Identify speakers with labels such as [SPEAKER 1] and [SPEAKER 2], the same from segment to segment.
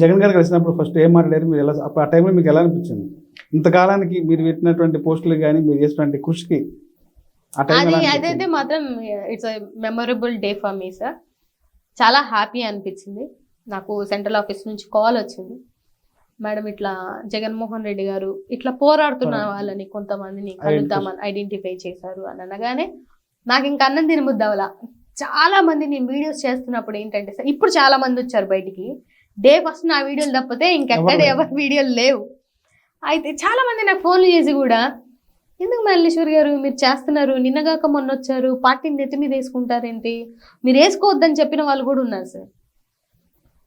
[SPEAKER 1] జగన్ గారు కలిసినప్పుడు ఫస్ట్ ఏం మాట్లాడారు, మీరు ఎలా ఆ టైంలో మీకు ఎలా అనిపించింది? ఇంతకాలానికి మీరు పెట్టినటువంటి పోస్టులు కానీ మీరు చేసినటువంటి కృషికి ఆ టైం
[SPEAKER 2] అదైతే మాత్రం it's memorable day for me sir. చాలా హ్యాపీ అనిపించింది. నాకు సెంట్రల్ ఆఫీస్ నుంచి కాల్ వచ్చింది, మేడం ఇట్లా జగన్మోహన్ రెడ్డి గారు ఇట్లా పోరాడుతున్న వాళ్ళని కొంతమందిని కలుద్దామని ఐడెంటిఫై చేశారు అని అనగానే నాకు ఇంకా అన్నం తినబుద్దవలా. చాలా మంది నేను వీడియోస్ చేస్తున్నప్పుడు ఏంటంటే సార్, ఇప్పుడు చాలా మంది వచ్చారు బయటికి, డే ఫస్ట్ నా వీడియోలు తప్పితే ఇంకెక్కడ ఎవరి వీడియోలు లేవు. అయితే చాలా మంది నాకు ఫోన్లు చేసి కూడా, ఎందుకు మల్లేశ్వర్ గారు మీరు చేస్తున్నారు, నిన్నగాక మొన్న వచ్చారు, పార్టీని నెత్తి మీద వేసుకుంటారేంటి, మీరు వేసుకోవద్దని చెప్పిన వాళ్ళు కూడా ఉన్నారు సార్.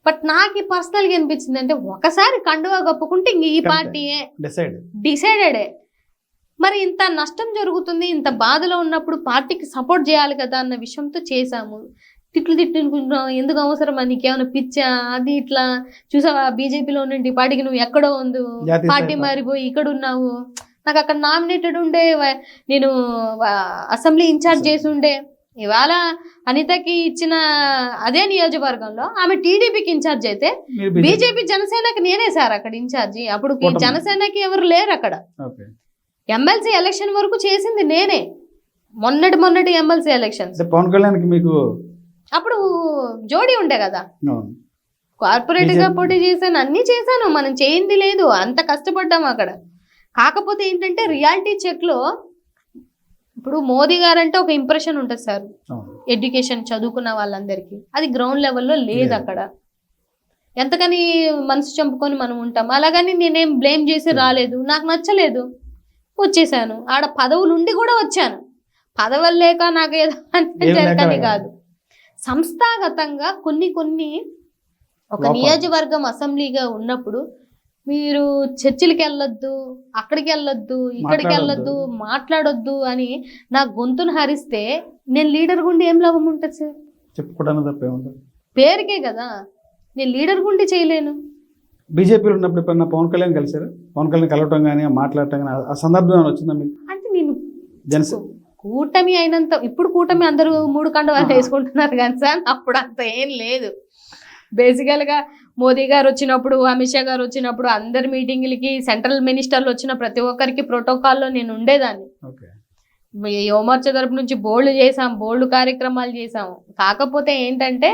[SPEAKER 2] బట్ నాకు పర్సనల్గా అనిపించింది అంటే, ఒకసారి కండువా కప్పుకుంటే ఇంక ఈ పార్టీయే డిసైడెడే. మరి ఇంత నష్టం జరుగుతుంది, ఇంత బాధలో ఉన్నప్పుడు పార్టీకి సపోర్ట్ చేయాలి కదా అన్న విషయంతో చేశాము. తిట్టుకుంటున్నాం, ఎందుకు అవసరం, నీకేమైనా పిచ్చా అది ఇట్లా చూసావా, బీజేపీలో నుండి పార్టీకి నువ్వు ఎక్కడో ఉంది, పార్టీ మారిపోయి ఇక్కడ ఉన్నావు, నాకు అక్కడ నామినేటెడ్ ఉండే, నేను అసెంబ్లీ ఇన్ఛార్జ్ చేసి ఉండే, ఇవాళ అనితకి ఇచ్చిన అదే నియోజకవర్గంలో ఆమె టీడీపీకి ఇన్ఛార్జ్ అయితే బీజేపీ జనసేనకి నేనే సార్ అక్కడ ఇన్ఛార్జి. అప్పుడు జనసేనకి ఎవరు లేరు అక్కడ. ఎమ్మెల్సీ ఎలక్షన్ వరకు చేసింది నేనే, మొన్నటి ఎమ్మెల్సీ ఎలక్షన్.
[SPEAKER 1] పవన్ కళ్యాణ్ మీకు
[SPEAKER 2] అప్పుడు జోడీ ఉండే కదా, కార్పొరేట్ గా పోటీ చేశాను, అన్ని చేశాను, మనం చేయింది లేదు, అంత కష్టపడ్డాము అక్కడ. కాకపోతే ఏంటంటే రియాలిటీ చెక్ లో ఇప్పుడు మోదీ గారు అంటే ఒక ఇంప్రెషన్ ఉంటుంది సార్, ఎడ్యుకేషన్ చదువుకున్న వాళ్ళందరికీ, అది గ్రౌండ్ లెవెల్లో లేదు అక్కడ. ఎంతకని మనసు చంపుకొని మనం ఉంటాం. అలాగని నేనేం బ్లేమ్ చేసి రాలేదు, నాకు నచ్చలేదు వచ్చేసాను. ఆడ పదవులు ఉండి కూడా వచ్చాను, పదవులు లేక నాకు ఏదో అంటే జరగని కాదు. సంస్థాగతంగా కొన్ని ఒక నియోజకవర్గం అసెంబ్లీగా ఉన్నప్పుడు మీరు చర్చిలకి వెళ్ళొద్దు, అక్కడికి వెళ్ళొద్దు, ఇక్కడికి వెళ్ళొద్దు, మాట్లాడొద్దు అని నా గొంతును హరిస్తే నేను లీడర్ గుండి ఏం లాభం ఉంటుంది సార్?
[SPEAKER 1] చెప్పుకోవడానికి తప్పే ఉంటుంది,
[SPEAKER 2] పేరుకే కదా. నేను లీడర్ గుండి చేయలేను.
[SPEAKER 1] బీజేపీలో ఉన్నప్పుడు ఎప్పుడన్నా పవన్ కళ్యాణ్ కలిసారు? పవన్ కళ్యాణ్ కలవటం కానీ మాట్లాడటం కానీ ఆ సందర్భం వచ్చిందా మీకు?
[SPEAKER 2] అంటే నేను కూటమి అయినంత, ఇప్పుడు కూటమి అందరూ 3 కండువాలు వేసుకుంటున్నారు కానీ సార్, అప్పుడు అంత ఏం లేదు. బేసికల్గా మోదీ గారు వచ్చినప్పుడు, అమిత్ షా గారు వచ్చినప్పుడు, అందరి మీటింగ్లకి సెంట్రల్ మినిస్టర్లు వచ్చిన ప్రతి ఒక్కరికి ప్రోటోకాల్లో నేను ఉండేదాన్ని. యువమోర్చా తరపు నుంచి బోల్డ్ చేసాం, బోల్డ్ కార్యక్రమాలు చేసాము. కాకపోతే ఏంటంటే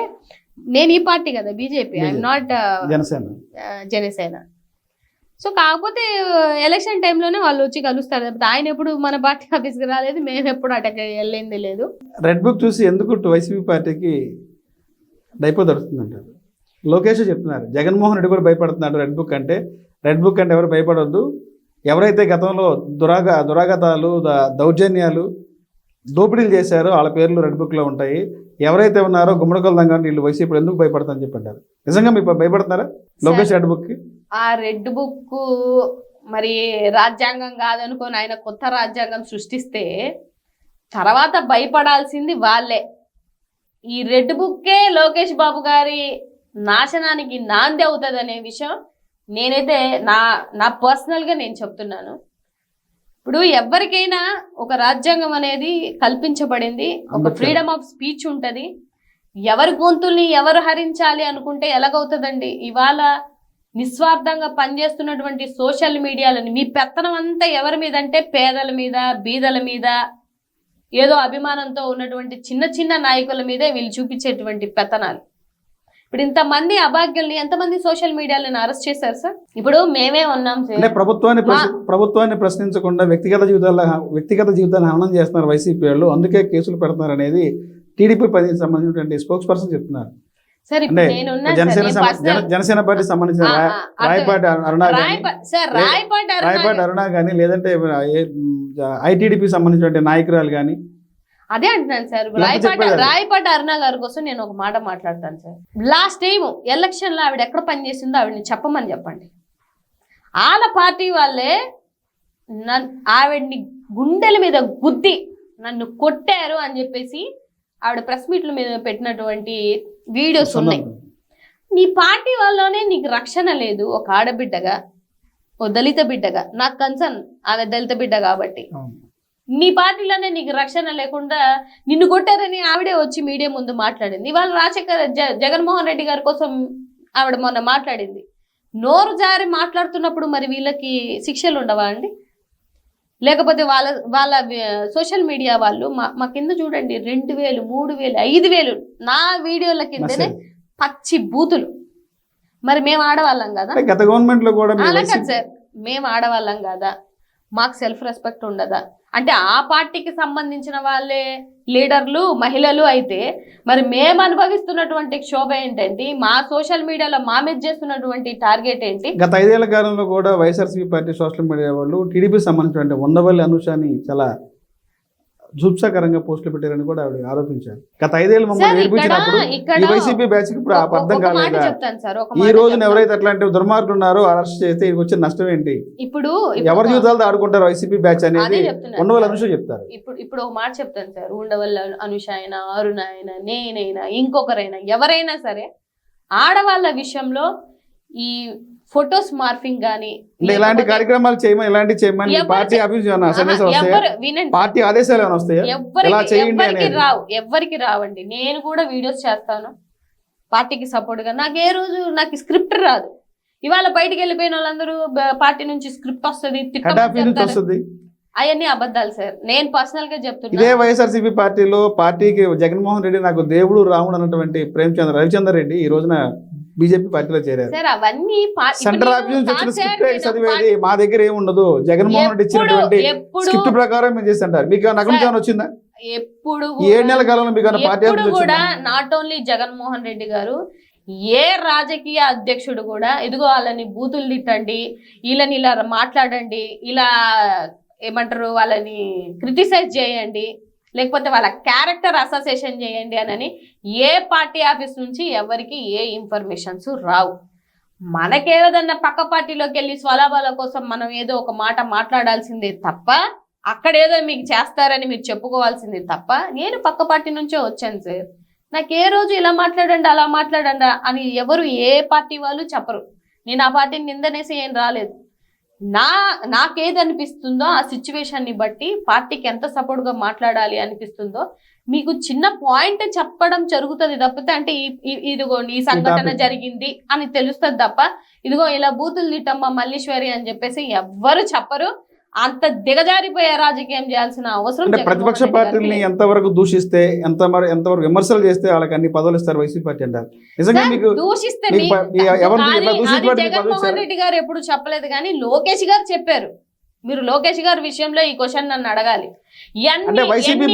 [SPEAKER 2] నేను ఈ పార్టీ కదా, BJP, I'm not Janasena. So కాకపోతే ఎలక్షన్ టైంలోనే వాళ్ళు వచ్చి కలుస్తారు తప్పితే ఆయన ఎప్పుడు మన పార్టీ ఆఫీస్కి రాలేదు, మేము ఎప్పుడు అటెండ్ వెళ్ళింది లేదు.
[SPEAKER 1] రెడ్ బుక్ చూసి ఎందుకు వైసీపీ పార్టీకి డైపో దొరుకుతుందంటారు? లోకేష్ చెప్తున్నారు, జగన్మోహన్ రెడ్డి కూడా భయపడుతున్నాడు రెడ్ బుక్ అంటే. రెడ్ బుక్ అంటే ఎవరు భయపడొద్దు, ఎవరైతే గతంలో దురాగతాలు, దౌర్జన్యాలు, దోపిడీలు చేశారో వాళ్ళ పేర్లు రెడ్ బుక్లో ఉంటాయి. ఎవరైతే ఉన్నారో గుమ్మడికల దంగా వీళ్ళు వైసీపీ ఎందుకు భయపడతారని చెప్పంటారు. నిజంగా మీరు భయపడుతున్నారా లోకేష్ రెడ్ బుక్కి?
[SPEAKER 2] ఆ రెడ్ బుక్ మరి రాజ్యాంగం కాదనుకొని ఆయన కొత్త రాజ్యాంగం సృష్టిస్తే తర్వాత భయపడాల్సింది వాళ్ళే. ఈ రెడ్ బుక్కే లోకేష్ బాబు గారి నాశనానికి నాంది అవుతుంది అనే విషయం నేనైతే నా పర్సనల్గా నేను చెప్తున్నాను. ఇప్పుడు ఎవరికైనా ఒక రాజ్యాంగం అనేది కల్పించబడింది, ఒక ఫ్రీడమ్ ఆఫ్ స్పీచ్ ఉంటుంది. ఎవరి గొంతుల్ని ఎవరు హరించాలి అనుకుంటే ఎలాగవుతుందండి? ఇవాళ నిస్వార్థంగా పనిచేస్తున్నటువంటి సోషల్ మీడియాలని మీ పెత్తనం అంతా ఎవరి మీద అంటే పేదల మీద, బీదల మీద, ఏదో అభిమానంతో ఉన్నటువంటి చిన్న నాయకుల మీదే వీళ్ళు చూపించేటువంటి పెత్తనాలు. ఇప్పుడు ఇంతమంది అభాగ్యుల్ని ఎంతమంది సోషల్ మీడియాలను అరెస్ట్ చేశారు సార్? ఇప్పుడు మేమే ఉన్నాం సార్.
[SPEAKER 1] ప్రభుత్వాన్ని ప్రశ్నించకుండా వ్యక్తిగత జీవితాన్ని హననం చేస్తున్నారు వైసీపీ వాళ్ళు, అందుకే కేసులు పెడుతున్నారు అనేది టీడీపీ పార్టీకి సంబంధించినటువంటి స్పోక్స్ పర్సన్ చెప్తున్నారు. జనసేన పార్టీ సంబంధించిన రాయపాటి అరుణ కానీ, లేదంటే ఐటీడీపీ సంబంధించిన నాయకురాలు కానీ.
[SPEAKER 2] అదే అంటున్నాను సార్, రాయపాటి అరుణ గారి కోసం నేను ఒక మాట మాట్లాడతాను సార్. లాస్ట్ టైం ఎలక్షన్ లో ఆవిడ ఎక్కడ పనిచేసిందో ఆవిడని చెప్పమని చెప్పండి. వాళ్ళ పార్టీ వాళ్ళే ఆవిడ్ని గుండెల మీద గుద్ది నన్ను కొట్టారు అని చెప్పేసి ఆవిడ ప్రెస్ మీట్ల మీద పెట్టినటువంటి వీడియోస్ ఉన్నాయి. నీ పార్టీ వల్లనే నీకు రక్షణ లేదు. ఒక ఆడబిడ్డగా, ఓ దళిత బిడ్డగా, నాకు కన్సర్న్ ఆమె దళిత బిడ్డ కాబట్టి, నీ పార్టీలోనే నీకు రక్షణ లేకుండా నిన్ను కొట్టారని ఆవిడే వచ్చి మీడియా ముందు మాట్లాడింది. ఇవాళ జగన్మోహన్ రెడ్డి గారి కోసం ఆవిడ మొన్న మాట్లాడింది. నోరు జారి మాట్లాడుతున్నప్పుడు మరి వీళ్ళకి శిక్షలు ఉండవా అండి? లేకపోతే వాళ్ళ సోషల్ మీడియా వాళ్ళు మా కింద చూడండి 2000, 3000, 5000 నా వీడియోల కిందనే పచ్చి బూతులు. మరి మేము ఆడవాళ్ళం కదా?
[SPEAKER 1] గత గవర్నమెంట్ లో కూడా
[SPEAKER 2] అలా కాదు సార్, మేము ఆడవాళ్ళం కదా, మాకు సెల్ఫ్ రెస్పెక్ట్ ఉండదా? అంటే ఆ పార్టీకి సంబంధించిన వాళ్ళే లీడర్లు మహిళలు అయితే మరి మేము అనుభవిస్తున్నటువంటి క్షోభ ఏంటంటే మా సోషల్ మీడియాలో మా మీద చేస్తున్నటువంటి టార్గెట్ ఏంటి?
[SPEAKER 1] గత 5 ఏళ్ల కాలంలో కూడా వైఎస్ఆర్సీపీ పార్టీ సోషల్ మీడియా వాళ్ళు టీడీపీ సంబంధించిన ఉండవల్లి అనుషాని చాలా జుప్సాకరంగా పోస్టులు పెట్టారని కూడా ఆవిడ ఆరోపించారు. గత 5 ఏళ్ళు మమ్మల్ని నేర్పించినప్పుడు ఈ వైసీపీ బ్యాచ్ ఇప్పుడు అర్థం కాలేదా? ఈ రోజున ఎవరైతే అట్లాంటి దుర్మార్గులు ఉన్నారో అరెస్ట్ చేస్తే ఇది వచ్చిన నష్టం ఏంటి?
[SPEAKER 2] ఇప్పుడు
[SPEAKER 1] ఎవరి జీవితాలతో ఆడుకుంటారు వైసీపీ బ్యాచ్ అనేది ఉండవల్లి అనుష చెప్తారు.
[SPEAKER 2] ఇప్పుడు ఒక మాట చెప్తాను సార్, ఉండవల్లి అనుష అయినా, అరుణ అయినా, నేనైనా, ఇంకొకరైనా, ఎవరైనా సరే ఆడవాళ్ళ విషయంలో ఈ ఫొటోస్ మార్ఫింగ్ గానీ
[SPEAKER 1] ఇలాంటి కార్యక్రమాలు చేయమని పార్టీ పార్టీ ఆదేశాలు ఏమైనా వస్తాయా?
[SPEAKER 2] ఎవ్వరికి రావండి. నేను కూడా వీడియోస్ చేస్తాను పార్టీకి సపోర్ట్ గా. నాకు ఏ రోజు నాకు స్క్రిప్ట్ రాదు. ఇవాళ బయటికి వెళ్ళిపోయిన వాళ్ళందరూ పార్టీ నుంచి స్క్రిప్ట్ వస్తుంది, అవన్నీ అబద్ధాలు సార్. నేను పర్సనల్ గా చెప్తున్నా.
[SPEAKER 1] ఇదే వైఎస్ఆర్సీపీ పార్టీకి జగన్మోహన్ రెడ్డి నాకు దేవుడు రాముడు అన్నటువంటి రవిచంద్ర రెడ్డి ఈ రోజున బీజేపీ పార్టీలో చేరారు.
[SPEAKER 2] సార్ అవన్నీ
[SPEAKER 1] సెంట్రల్ ఆఫీస్ నుంచి వచ్చిన స్క్రిప్ట్ చదివేది మా దగ్గర ఏమి ఉండదు. జగన్మోహన్ రెడ్డి ఇచ్చినటువంటి స్క్రిప్ట్ ప్రకారం మేము చేస్తుంటారు. మీకు నగరం వచ్చిందా?
[SPEAKER 2] ఎప్పుడు
[SPEAKER 1] 7 నెలల కాలంలో మీకు పార్టీ
[SPEAKER 2] కూడా నాట్ ఓన్లీ జగన్మోహన్ రెడ్డి గారు, ఏ రాజకీయ అధ్యక్షుడు కూడా ఇదిగో వాళ్ళని బూతులు తిట్టండి, వీళ్ళని ఇలా మాట్లాడండి, ఇలా ఏమంటారు వాళ్ళని క్రిటిసైజ్ చేయండి, లేకపోతే వాళ్ళ క్యారెక్టర్ అసోసియేషన్ చేయండి అని ఏ పార్టీ ఆఫీస్ నుంచి ఎవరికి ఏ ఇన్ఫర్మేషన్స్ రావు. మనకేదన్నా పక్క పార్టీలోకి వెళ్ళి స్వలాభాల కోసం మనం ఏదో ఒక మాట మాట్లాడాల్సిందే తప్ప, అక్కడేదో మీకు చేస్తారని మీరు చెప్పుకోవాల్సిందే తప్ప, నేను పక్క పార్టీ నుంచే వచ్చాను సార్, నాకు ఏ రోజు ఇలా మాట్లాడండి అలా మాట్లాడండి అని ఎవరు ఏ పార్టీ వాళ్ళు చెప్పరు. నేను ఆ పార్టీని నిందనేసి ఏం రాలేదు. నాకేది అనిపిస్తుందో ఆ సిచ్యువేషన్ని బట్టి పార్టీకి ఎంత సపోర్ట్గా మాట్లాడాలి అనిపిస్తుందో మీకు చిన్న పాయింట్ చెప్పడం జరుగుతుంది తప్పితే, అంటే ఇదిగోండి ఈ సంఘటన జరిగింది అని తెలుస్తుంది తప్ప, ఇదిగో ఇలా బూతులు తిట్టమ్మ మల్లీశ్వరి అని చెప్పేసి ఎవ్వరు చెప్పరు. అంత దిగజారిపోయే రాజకీయం చేయాల్సిన అవసరం.
[SPEAKER 1] ప్రతిపక్ష పార్టీని ఎంతవరకు దూషిస్తే ఎంతవరకు విమర్శలు చేస్తే వాళ్ళకి అన్ని పదవులు ఇస్తారు వైసీపీ పార్టీ అంటారు. నిజంగా మీకు
[SPEAKER 2] దూషిస్తే జగన్మోహన్ రెడ్డి గారు ఎప్పుడు చెప్పలేదు కానీ లోకేష్ గారు చెప్పారు. మీరు లోకేష్ గారి విషయంలో ఈ క్వశ్చన్ నన్ను అడగాలి.
[SPEAKER 1] అంటే వైసీపీ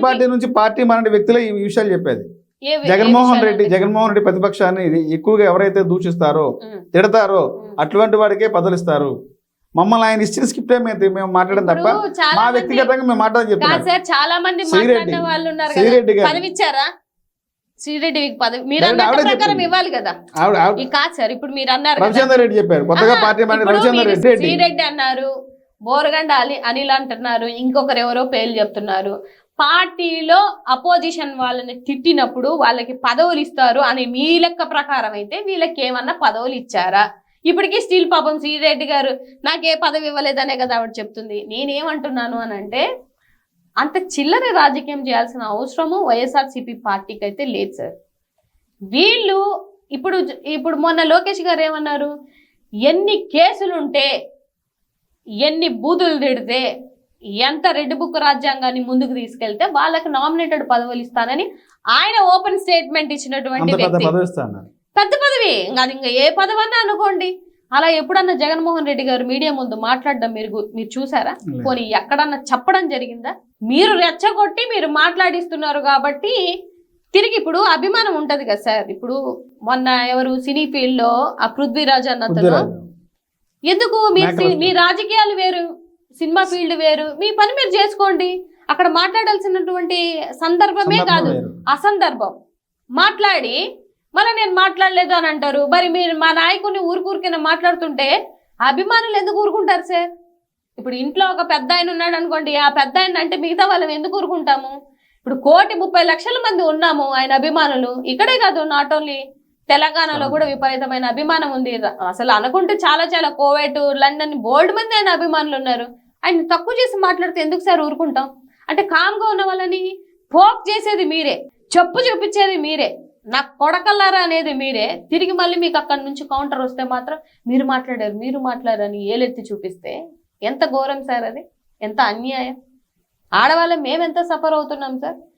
[SPEAKER 1] పార్టీ నుంచి పార్టీ మన వ్యక్తులే ఈ విషయాలు చెప్పేది. జగన్మోహన్ రెడ్డి ప్రతిపక్షాన్ని ఎక్కువగా ఎవరైతే దూషిస్తారో తిడతారో అటువంటి వాడికే పదవులు ఇస్తారు. మమ్మల్ని ఆయన ఇచ్చిన స్క్రిప్ట్ మేము మాట్లాడడం తప్ప మా వ్యక్తిగతంగా మేము మాట్లాడని చెప్తాను.
[SPEAKER 2] చాలా మంది మాట్లాడిన వాళ్ళు ఉన్నారు కదా, పదవి ఇచ్చారా శ్రీరెడ్డికి? పదవి మీరు అన్న ప్రకారం ఇవ్వాలి కదా. కాదు సార్, ఇప్పుడు మీరు అన్నారు
[SPEAKER 1] రవిచంద్ర రెడ్డి చెప్పారు కొత్తగా పార్టీ రవిచంద్ర రెడ్డి,
[SPEAKER 2] శ్రీరెడ్డి అన్నారు, బోరగండ అనిల్ అంటున్నారు, ఇంకొకరు ఎవరో పేర్లు చెప్తున్నారు. పార్టీలో అపోజిషన్ వాళ్ళని తిట్టినప్పుడు వాళ్ళకి పదవులు ఇస్తారు అని మీ లెక్క ప్రకారం అయితే వీళ్ళకి ఏమన్నా పదవులు ఇచ్చారా? ఇప్పటికీ స్టీల్ పాపం శ్రీరెడ్డి గారు నాకే పదవి ఇవ్వలేదనే కదా ఆవిడ చెప్తుంది. నేనేమంటున్నాను అని అంటే, అంత చిల్లర రాజకీయం చేయాల్సిన అవసరము వైఎస్ఆర్సీపీ పార్టీకి అయితే లేదు సార్. వీళ్ళు ఇప్పుడు మొన్న లోకేష్ గారు ఏమన్నారు, ఎన్ని కేసులుంటే ఎన్ని బూతులు తిడితే ఎంత రెడ్ బుక్ రాజ్యాంగాన్ని ముందుకు తీసుకెళ్తే వాళ్ళకి నామినేటెడ్ పదవులు ఇస్తానని ఆయన ఓపెన్ స్టేట్మెంట్ ఇచ్చినటువంటి వ్యక్తి. పెద్ద పదవి, అది ఇంకా ఏ పదవి అన్నా అనుకోండి. అలా ఎప్పుడన్నా జగన్మోహన్ రెడ్డి గారు మీడియా ముందు మాట్లాడడం మీరు చూసారా? పోనీ ఎక్కడన్నా చెప్పడం జరిగిందా? మీరు రెచ్చగొట్టి మీరు మాట్లాడిస్తున్నారు కాబట్టి తిరిగి ఇప్పుడు అభిమానం ఉంటది కదా సార్. మొన్న ఎవరు సినీ ఫీల్డ్ లో ఆ పృథ్వీరాజ్ అన్నతను, ఎందుకు మీ రాజకీయాలు వేరు, సినిమా ఫీల్డ్ వేరు, మీ పని మీరు చేసుకోండి. అక్కడ మాట్లాడాల్సినటువంటి సందర్భమే కాదు అసందర్భం మాట్లాడి మళ్ళీ నేను మాట్లాడలేదు అని అంటారు. మరి మీరు మా నాయకుడిని ఊరికూరికైనా మాట్లాడుతుంటే అభిమానులు ఎందుకు ఊరుకుంటారు సార్? ఇప్పుడు ఇంట్లో ఒక పెద్ద ఆయన ఉన్నాడు అనుకోండి, ఆ పెద్ద ఆయన అంటే మిగతా వాళ్ళని ఎందుకు ఊరుకుంటాము? ఇప్పుడు 1,30,00,000 మంది ఉన్నాము ఆయన అభిమానులు. ఇక్కడే కాదు, నాట్ ఓన్లీ తెలంగాణలో కూడా విపరీతమైన అభిమానం ఉంది. అసలు అనుకుంటే చాలా చాలా కోవేట్, లండన్ బోల్డ్ మంది ఆయన అభిమానులు ఉన్నారు. ఆయన తక్కువ చేసి మాట్లాడితే ఎందుకు సార్ ఊరుకుంటాం? అంటే కామ్గా ఉన్న వాళ్ళని పోక్ చేసేది మీరే, చెప్పు చూపించేది మీరే. నా కొడకల్లారా అనేది మీరే, తిరిగి మళ్ళీ మీకు అక్కడి నుంచి కౌంటర్ వస్తే మాత్రం మీరు మాట్లాడారు అని ఏలెత్తి చూపిస్తే ఎంత ఘోరం సార్ అది, ఎంత అన్యాయం. ఆడవాళ్ళం మేమెంత సఫర్ అవుతున్నాం సార్.